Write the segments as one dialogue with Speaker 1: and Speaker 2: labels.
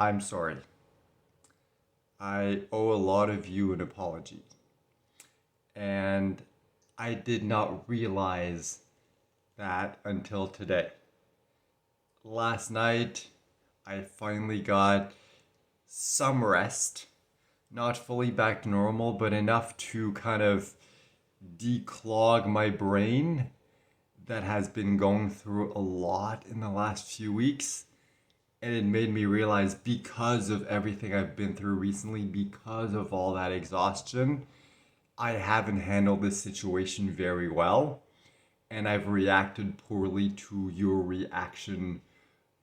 Speaker 1: I'm sorry. I owe a lot of you an apology. And I did not realize that until today. Last night, I finally got some rest. Not fully back to normal, but enough to kind of declog my brain that has been going through a lot in the last few weeks. And it made me realize because of everything I've been through recently, because of all that exhaustion, I haven't handled this situation very well. And I've reacted poorly to your reaction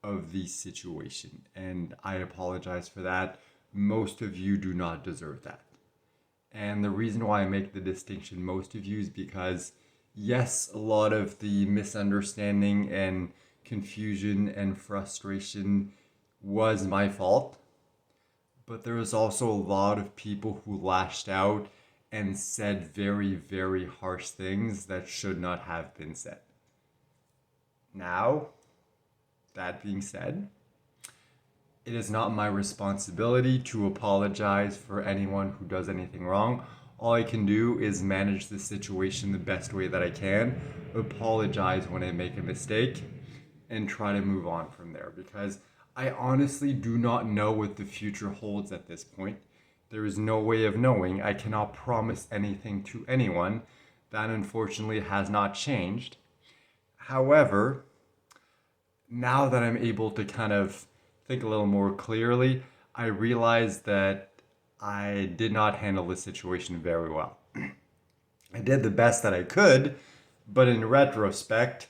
Speaker 1: of the situation. And I apologize for that. Most of you do not deserve that. And the reason why I make the distinction, most of you, is because, yes, a lot of the misunderstanding and confusion and frustration was my fault, but there was also a lot of people who lashed out and said very, very harsh things that should not have been said. Now, that being said, it is not my responsibility to apologize for anyone who does anything wrong. All I can do is manage the situation the best way that I can, apologize when I make a mistake, and try to move on from there, because I honestly do not know what the future holds at this point. There is no way of knowing. I cannot promise anything to anyone. That unfortunately has not changed. However, now that I'm able to kind of think a little more clearly, I realize that I did not handle this situation very well. I did the best that I could, but in retrospect,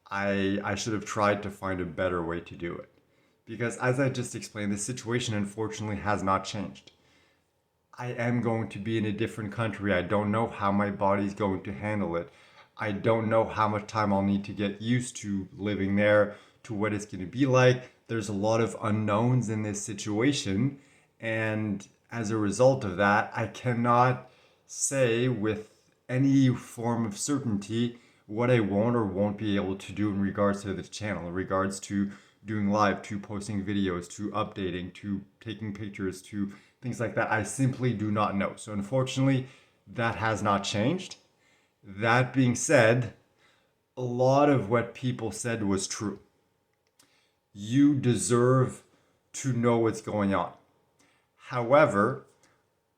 Speaker 1: I should have tried to find a better way to do it. Because as I just explained, the situation unfortunately has not changed. I am going to be in a different country. I don't know how my body's going to handle it. I don't know how much time I'll need to get used to living there, to what it's going to be like. There's a lot of unknowns in this situation. And as a result of that, I cannot say with any form of certainty what I won't or won't be able to do in regards to this channel, in regards to doing live, to posting videos, to updating, to taking pictures, to things like that. I simply do not know. So unfortunately, that has not changed. That being said, a lot of what people said was true. You deserve to know what's going on. However,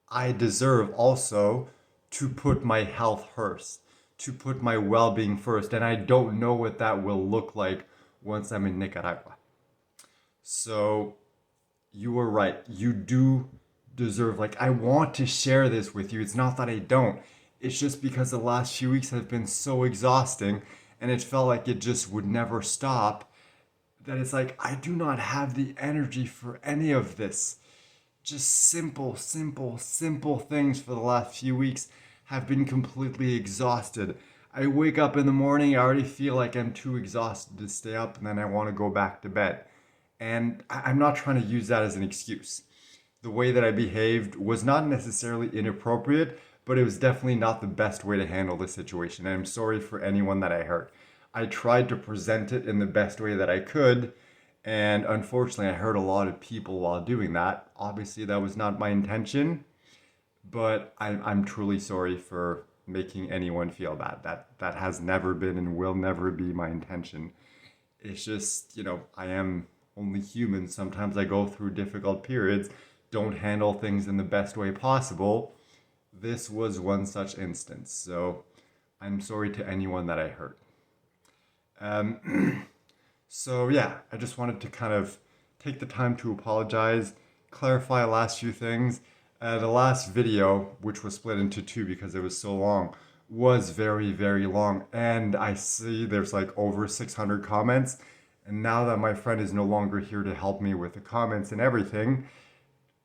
Speaker 1: I deserve also to put my health first, to put my well-being first, and I don't know what that will look like once I'm in Nicaragua. So you were right. You do deserve, like, I want to share this with you. It's not that I don't. It's just because the last few weeks have been so exhausting and it felt like it just would never stop, that it's like I do not have the energy for any of this. Just simple, simple, simple things for the last few weeks have been completely exhausted. I wake up in the morning, I already feel like I'm too exhausted to stay up, and then I want to go back to bed. And I'm not trying to use that as an excuse. The way that I behaved was not necessarily inappropriate, but it was definitely not the best way to handle the situation. And I'm sorry for anyone that I hurt. I tried to present it in the best way that I could, and unfortunately, I hurt a lot of people while doing that. Obviously, that was not my intention, but I'm truly sorry for making anyone feel bad. That has never been and will never be my intention. It's just, I am only human. Sometimes I go through difficult periods, don't handle things in the best way possible. This was one such instance, so I'm sorry to anyone that I hurt. So yeah, I just wanted to kind of take the time to apologize, clarify the last few things. The last video, which was split into two because it was so long, was very, very long. And I see there's like over 600 comments. And now that my friend is no longer here to help me with the comments and everything,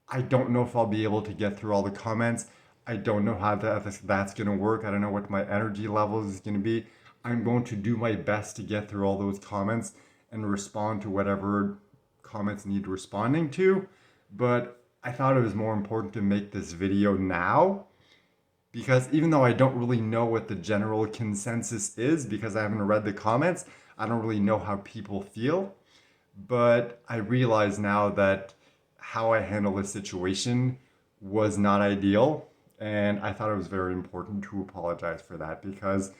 Speaker 1: I don't know if I'll be able to get through all the comments. I don't know how that's going to work. I don't know what my energy level is going to be. I'm going to do my best to get through all those comments and respond to whatever comments need responding to. But I thought it was more important to make this video now, because even though I don't really know what the general consensus is, because I haven't read the comments, I don't really know how people feel. But I realize now that how I handle the situation was not ideal. And I thought it was very important to apologize for that because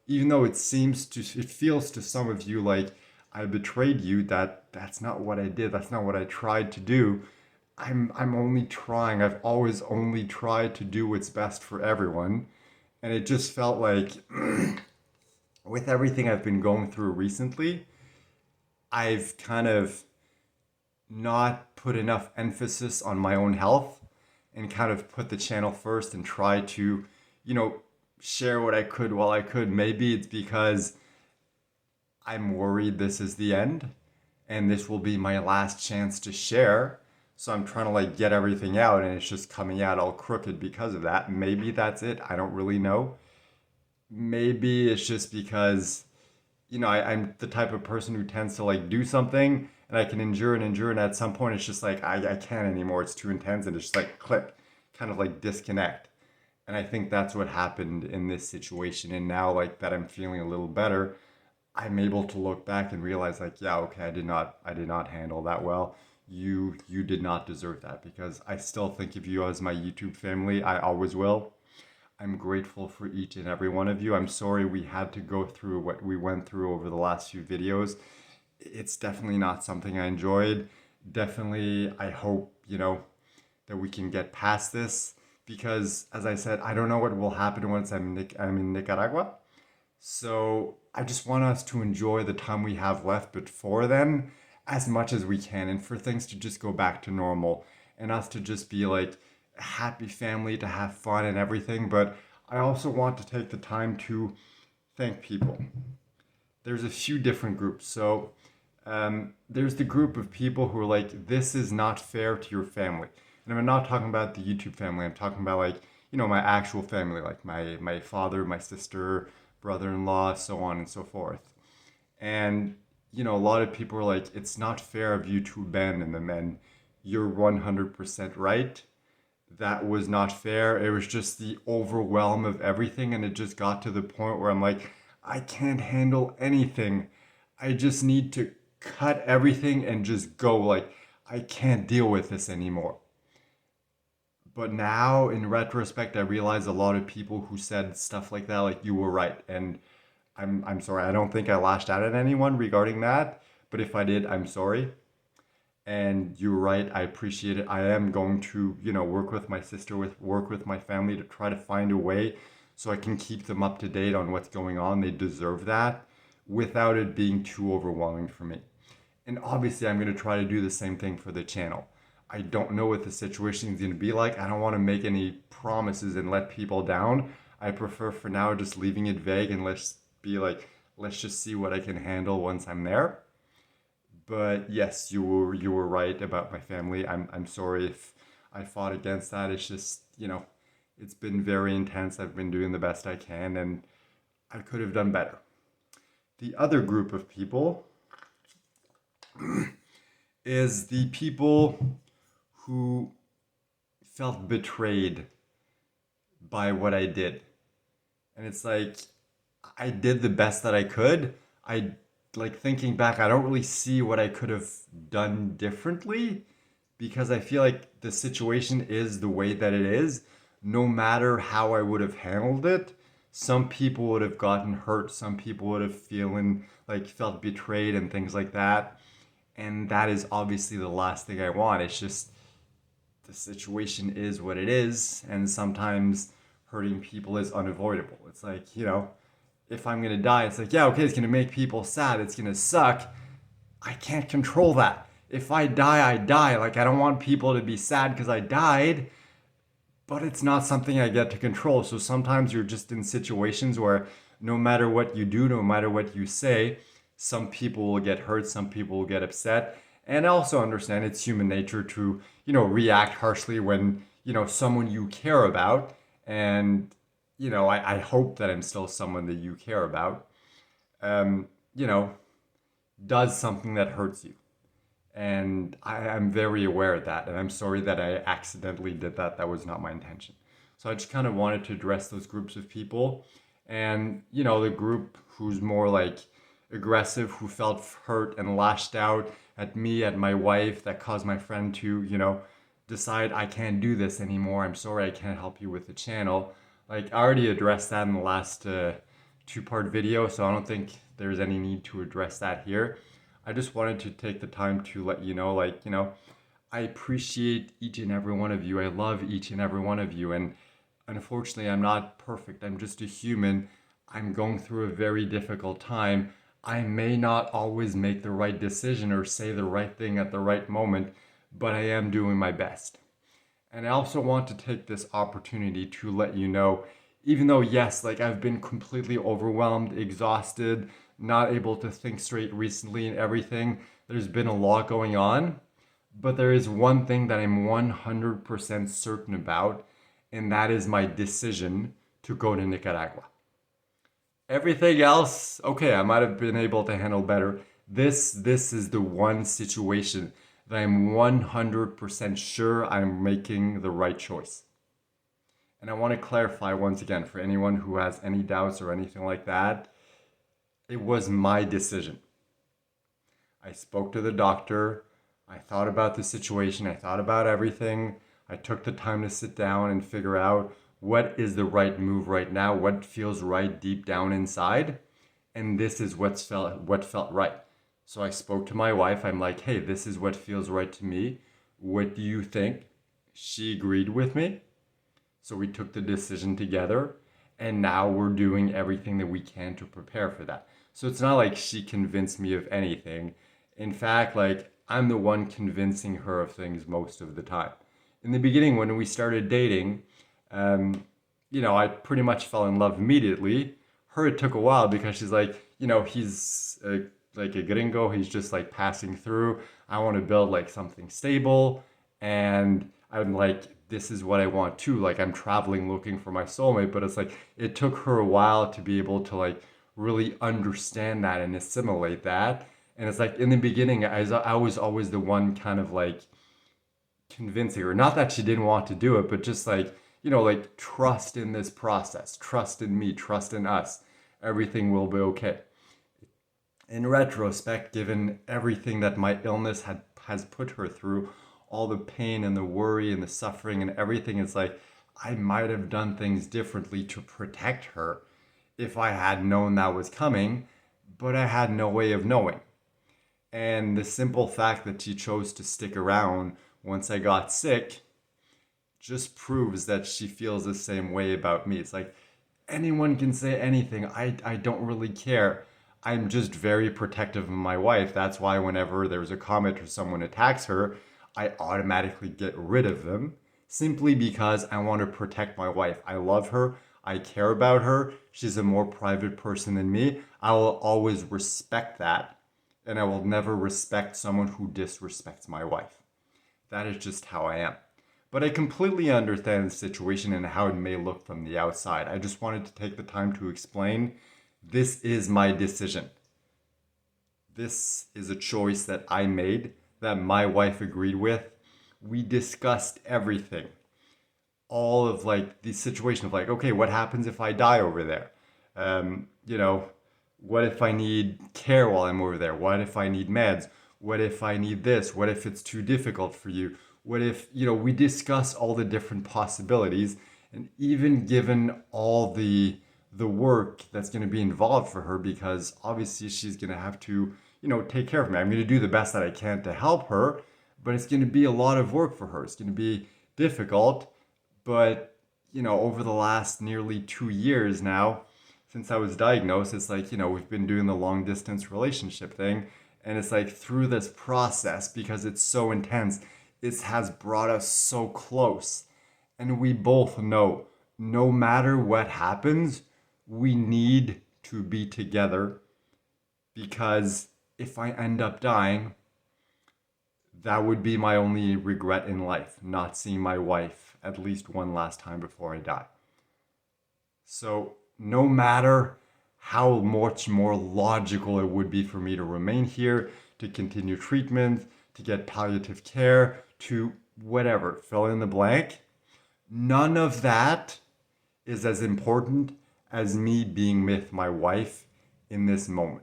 Speaker 1: even though it feels to some of you like I betrayed you, that's not what I did. That's not what I tried to do. I'm only trying. I've always only tried to do what's best for everyone. And it just felt like with everything I've been going through recently, I've kind of not put enough emphasis on my own health and kind of put the channel first and try to, you know, share what I could while I could. Maybe it's because I'm worried this is the end and this will be my last chance to share. So I'm trying to like get everything out and it's just coming out all crooked because of that. Maybe that's it. I don't really know. Maybe it's just because, I'm the type of person who tends to like do something and I can endure and endure. And at some point, it's just like, I can't anymore. It's too intense. And it's just like click, kind of like disconnect. And I think that's what happened in this situation. And now, like that, I'm feeling a little better. I'm able to look back and realize, like, yeah, okay, I did not handle that well. You did not deserve that because I still think of you as my YouTube family. I always will. I'm grateful for each and every one of you. I'm sorry we had to go through what we went through over the last few videos. It's definitely not something I enjoyed. Definitely, I hope, that we can get past this because, as I said, I don't know what will happen once I'm in Nicaragua. So I just want us to enjoy the time we have left before then as much as we can and for things to just go back to normal and us to just be like a happy family, to have fun and everything. But I also want to take the time to thank people. There's a few different groups. So there's the group of people who are like, this is not fair to your family. And I'm not talking about the YouTube family. I'm talking about like, my actual family, like my father, my sister, brother-in-law, so on and so forth. And, a lot of people are like, it's not fair of you to abandon them. And you're 100% right. That was not fair. It was just the overwhelm of everything. And it just got to the point where I'm like, I can't handle anything. I just need to cut everything and just go. Like, I can't deal with this anymore. But now, in retrospect, I realize a lot of people who said stuff like that, like, you were right. And I'm sorry. I don't think I lashed out at anyone regarding that. But if I did, I'm sorry. And you're right. I appreciate it. I am going to, work with my sister, work with my family to try to find a way so I can keep them up to date on what's going on. They deserve that without it being too overwhelming for me. And obviously, I'm going to try to do the same thing for the channel. I don't know what the situation is going to be like. I don't want to make any promises and let people down. I prefer for now just leaving it vague and let's be like, let's just see what I can handle once I'm there. But yes, you were right about my family. I'm sorry if I fought against that. It's just, it's been very intense. I've been doing the best I can and I could have done better. The other group of people is the people who felt betrayed by what I did. And it's like, I did the best that I could. I like thinking back, I don't really see what I could have done differently because I feel like the situation is the way that it is. No matter how I would have handled it, some people would have gotten hurt. Some people would have felt betrayed and things like that. And that is obviously the last thing I want. It's just the situation is what it is. And sometimes hurting people is unavoidable. It's like, if I'm gonna die, it's like, yeah, okay, it's gonna make people sad, it's gonna suck. I can't control that. If I die, I die. Like, I don't want people to be sad because I died, but it's not something I get to control. So sometimes you're just in situations where no matter what you do, no matter what you say, some people will get hurt, some people will get upset. And I also understand it's human nature to, react harshly when, someone you care about and I hope that I'm still someone that you care about, um, you know, does something that hurts you. And I'm very aware of that. And I'm sorry that I accidentally did that. That was not my intention. So I just kind of wanted to address those groups of people. And, the group who's more like aggressive, who felt hurt and lashed out at me, at my wife, that caused my friend to, decide I can't do this anymore. I'm sorry, I can't help you with the channel. Like, I already addressed that in the last two-part video, so I don't think there's any need to address that here. I just wanted to take the time to let you know, I appreciate each and every one of you. I love each and every one of you. And unfortunately, I'm not perfect. I'm just a human. I'm going through a very difficult time. I may not always make the right decision or say the right thing at the right moment, but I am doing my best. And I also want to take this opportunity to let you know, even though, yes, I've been completely overwhelmed, exhausted, not able to think straight recently and everything, there's been a lot going on. But there is one thing that I'm 100% certain about, and that is my decision to go to Nicaragua. Everything else, okay, I might have been able to handle better. This is the one situation that I'm 100% sure I'm making the right choice. And I want to clarify once again for anyone who has any doubts or anything like that, it was my decision. I spoke to the doctor. I thought about the situation. I thought about everything. I took the time to sit down and figure out what is the right move right now, what feels right deep down inside. And this is what felt right. So I spoke to my wife. I'm like, hey, this is what feels right to me. What do you think? She agreed with me. So we took the decision together. And now we're doing everything that we can to prepare for that. So it's not like she convinced me of anything. In fact, I'm the one convincing her of things most of the time. In the beginning, when we started dating, I pretty much fell in love immediately. Her, it took a while because she's like, he's like a gringo. He's just passing through. I want to build something stable. And I'm like, this is what I want too. I'm traveling looking for my soulmate. But it's it took her a while to be able to really understand that and assimilate that. And it's in the beginning, I was always the one kind of convincing her. Not that she didn't want to do it, but just trust in this process, trust in me, trust in us. Everything will be okay. In retrospect, given everything that my illness has put her through, all the pain and the worry and the suffering and everything, it's I might have done things differently to protect her if I had known that was coming, but I had no way of knowing. And the simple fact that she chose to stick around once I got sick just proves that she feels the same way about me. It's anyone can say anything. I don't really care. I'm just very protective of my wife. That's why whenever there's a comment or someone attacks her, I automatically get rid of them simply because I want to protect my wife. I love her. I care about her. She's a more private person than me. I will always respect that. And I will never respect someone who disrespects my wife. That is just how I am. But I completely understand the situation and how it may look from the outside. I just wanted to take the time to explain this is my decision. This is a choice that I made, that my wife agreed with. We discussed everything. All of the situation of okay, what happens if I die over there? What if I need care while I'm over there? What if I need meds? What if I need this? What if it's too difficult for you? What if, we discuss all the different possibilities, and even given all the work that's going to be involved for her, because obviously she's going to have to, take care of me. I'm going to do the best that I can to help her, but it's going to be a lot of work for her. It's going to be difficult, but, over the last nearly 2 years now, since I was diagnosed, it's we've been doing the long distance relationship thing. And it's through this process, because it's so intense, it has brought us so close. And we both know, no matter what happens, we need to be together. Because if I end up dying, that would be my only regret in life, not seeing my wife at least one last time before I die. So no matter how much more logical it would be for me to remain here, to continue treatment, to get palliative care, to whatever, fill in the blank, none of that is as important as me being with my wife in this moment.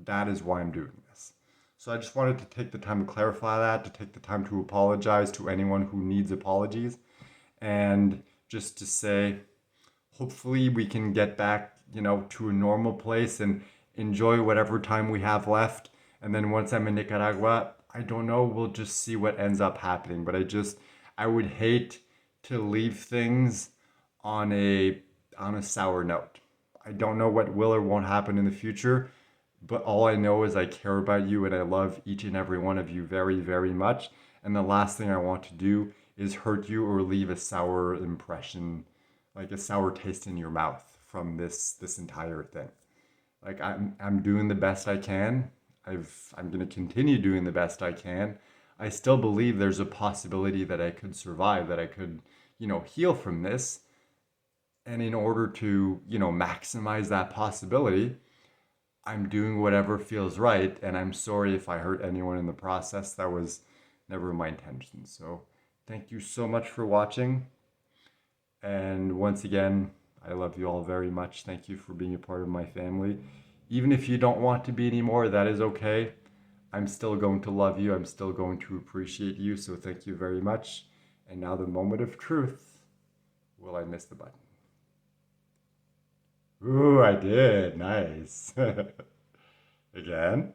Speaker 1: That is why I'm doing this. So I just wanted to take the time to clarify that, to take the time to apologize to anyone who needs apologies, and just to say, hopefully we can get back, to a normal place and enjoy whatever time we have left. And then once I'm in Nicaragua, I don't know, we'll just see what ends up happening. But I would hate to leave things on a sour note. I don't know what will or won't happen in the future, but all I know is I care about you and I love each and every one of you very, very much. And the last thing I want to do is hurt you or leave a sour impression, like a sour taste in your mouth from this entire thing. Like I'm doing the best I can. I'm gonna continue doing the best I can. I still believe there's a possibility that I could survive, that I could, heal from this. And in order to, maximize that possibility, I'm doing whatever feels right. And I'm sorry if I hurt anyone in the process. That was never my intention. So thank you so much for watching. And once again, I love you all very much. Thank you for being a part of my family. Even if you don't want to be anymore, that is okay. I'm still going to love you. I'm still going to appreciate you. So thank you very much. And now the moment of truth. Will I miss the button? Ooh, I did. Nice. Again.